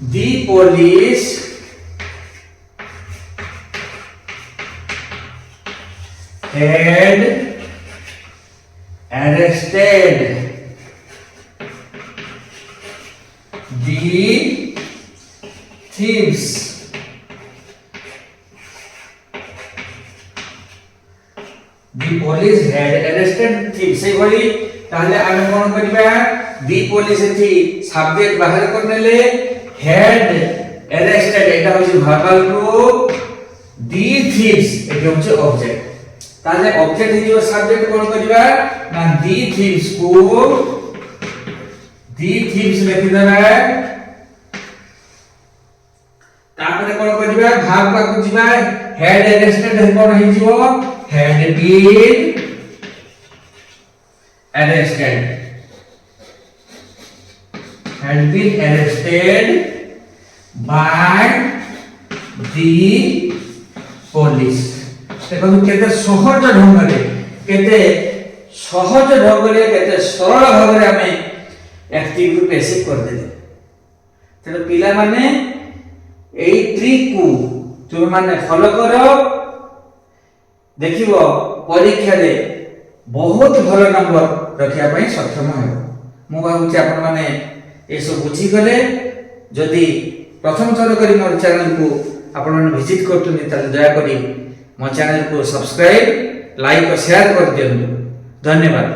The police had arrested the thieves. The police had arrested thieves. সেইভাবে তাহলে আমি কোন করিবা the police এটি সাবজেক্ট বাহির করে নেলে had arrested এটা হচ্ছে ভার্বাল রূপ the thieves এটা হচ্ছে অবজেক্ট তাহলে অবজেক্ট হিসেবে সাবজেক্ট কোন করিবা না the thieves co the thieves লিখি দেবা তারপরে কোন করিবা ভার্ব পাকু ଯିবা had arrested কোন হিଯିব had been arrested by the police দেখো কেতে সহজ ঢঙ্গরে কেতে সরল ভাবে আমি অ্যাক্টিভ পেসিভ করে দেলে তেণু পিলা মানে এই ট্রিক কু তুমি মানে ফলো করো দেখিব পরীক্ষা রে বহুত ভালো নম্বর রখিয়া পাই সক্ষম ହେବ ମୁଁ ଭାବୁଛି ଆପଣ ମାନେ ଏସବୁ ବୁଝିଗଲେ ଯଦି ପ୍ରଥମ ଥର କରି ମୋ ଚ୍ୟାନେଲକୁ ଆପଣମାନେ ଭିଜିଟ୍ କରୁଛନ୍ତି ତାହେଲେ ଦୟାକରି ମୋ ଚ୍ୟାନେଲକୁ ସବସ୍କ୍ରାଇବ୍ ଲାଇକ୍ ଓ ସେୟାର କରିଦିଅନ୍ତୁ ଧନ୍ୟବାଦ।